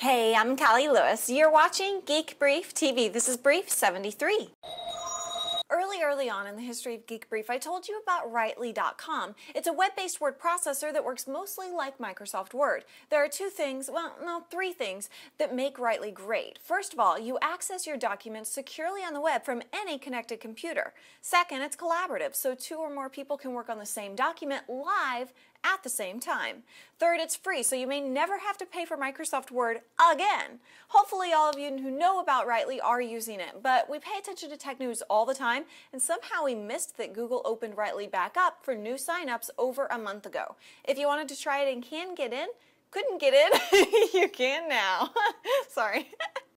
Hey, I'm Callie Lewis. You're watching Geek Brief TV. This is Brief 73. Early on in the history of Geek Brief, I told you about Writely.com. It's a web-based word processor that works mostly like Microsoft Word. There are three things that make Writely great. First of all, you access your documents securely on the web from any connected computer. Second, it's collaborative, so two or more people can work on the same document live at the same time. Third, it's free, so you may never have to pay for Microsoft Word again. Hopefully all of you who know about Writely are using it, but we pay attention to tech news all the time, and somehow we missed that Google opened Writely back up for new signups over a month ago. If you wanted to try it and couldn't get in, you can now. Sorry.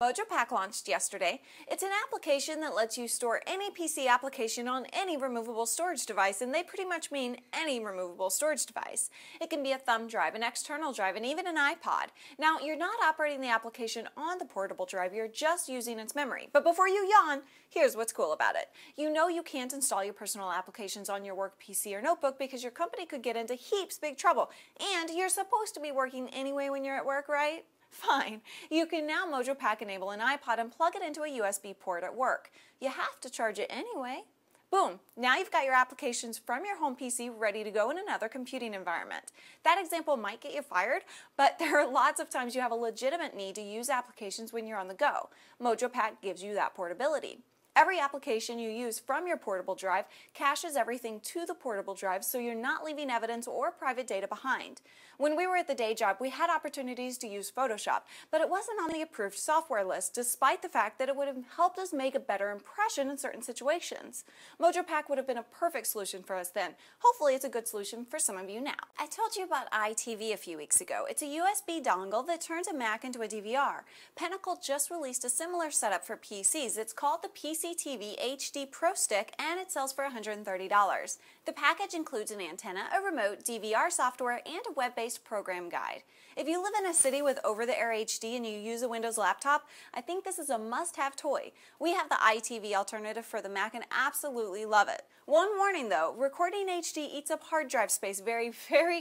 MojoPac launched yesterday. It's an application that lets you store any PC application on any removable storage device, and they pretty much mean any removable storage device. It can be a thumb drive, an external drive, and even an iPod. Now, you're not operating the application on the portable drive, you're just using its memory. But before you yawn, here's what's cool about it. You know you can't install your personal applications on your work PC or notebook because your company could get into heaps big trouble. And you're supposed to be working anyway when you're at work, right? Fine. You can now MojoPac enable an iPod and plug it into a USB port at work. You have to charge it anyway. Boom! Now you've got your applications from your home PC ready to go in another computing environment. That example might get you fired, but there are lots of times you have a legitimate need to use applications when you're on the go. MojoPac gives you that portability. Every application you use from your portable drive caches everything to the portable drive so you're not leaving evidence or private data behind. When we were at the day job, we had opportunities to use Photoshop, but it wasn't on the approved software list, despite the fact that it would have helped us make a better impression in certain situations. MojoPac would have been a perfect solution for us then. Hopefully it's a good solution for some of you now. I told you about iTV a few weeks ago. It's a USB dongle that turns a Mac into a DVR. Pinnacle just released a similar setup for PCs. It's called the PCTV HD Pro Stick, and it sells for $130. The package includes an antenna, a remote, DVR software, and a web-based program guide. If you live in a city with over-the-air HD and you use a Windows laptop, I think this is a must-have toy. We have the iTV alternative for the Mac and absolutely love it. One warning though, recording HD eats up hard drive space very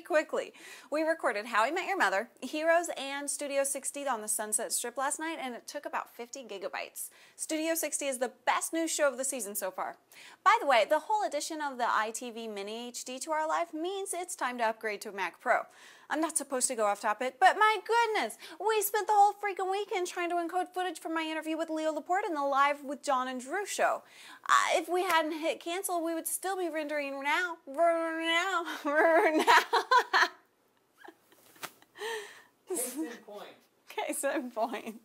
quickly. We recorded How I Met Your Mother, Heroes, and Studio 60 on the Sunset Strip last night, and it took about 50 gigabytes. Studio 60 is the best new show of the season so far. By the way, the whole addition of the iTV Mini HD to our life means it's time to upgrade to a Mac Pro. I'm not supposed to go off topic, but my goodness, we spent the whole freaking weekend trying to encode footage from my interview with Leo Laporte in the Live with John and Drew show. If we hadn't hit cancel, we would still be rendering now. Case in point. Case in point.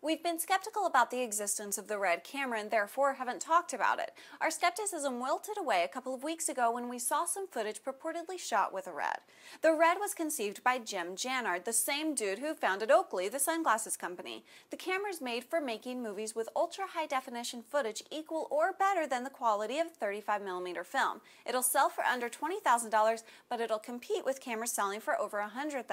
We've been skeptical about the existence of the Red camera and therefore haven't talked about it. Our skepticism wilted away a couple of weeks ago when we saw some footage purportedly shot with a Red. The Red was conceived by Jim Jannard, the same dude who founded Oakley, the sunglasses company. The camera's made for making movies with ultra-high definition footage equal or better than the quality of 35mm film. It'll sell for under $20,000, but it'll compete with cameras selling for over $100,000.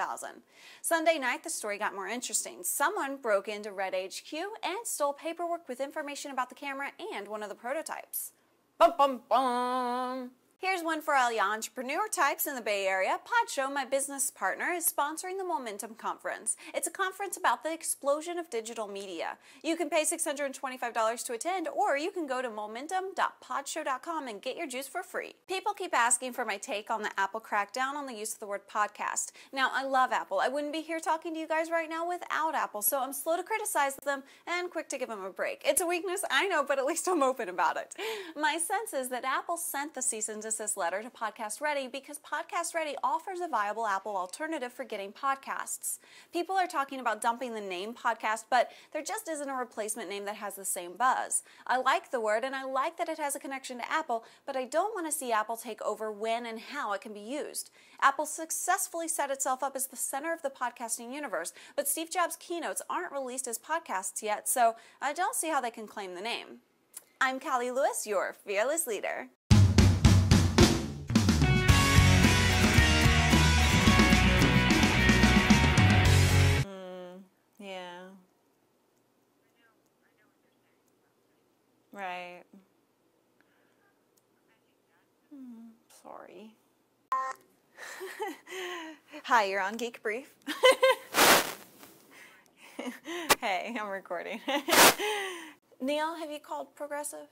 Sunday night, the story got more interesting. Someone broke into Red HQ and stole paperwork with information about the camera and one of the prototypes. Bum, bum, bum. Here's one for all you entrepreneur types in the Bay Area. Podshow, my business partner, is sponsoring the Momentum Conference. It's a conference about the explosion of digital media. You can pay $625 to attend, or you can go to momentum.podshow.com and get your juice for free. People keep asking for my take on the Apple crackdown on the use of the word podcast. Now, I love Apple. I wouldn't be here talking to you guys right now without Apple, so I'm slow to criticize them and quick to give them a break. It's a weakness, I know, but at least I'm open about it. My sense is that Apple sent the cease and desist letter to Podcast Ready because Podcast Ready offers a viable Apple alternative for getting podcasts. People are talking about dumping the name podcast, but there just isn't a replacement name that has the same buzz. I like the word and I like that it has a connection to Apple, but I don't want to see Apple take over when and how it can be used. Apple successfully set itself up as the center of the podcasting universe, but Steve Jobs' keynotes aren't released as podcasts yet, so I don't see how they can claim the name. I'm Callie Lewis, your fearless leader. Yeah. Right. Sorry. Hi, you're on Geek Brief. Okay, I'm recording. Neil, have you called Progressive?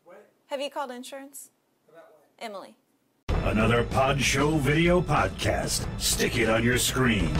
What? Have you called insurance? About what? Emily. Another Pod Show video podcast. Stick it on your screen.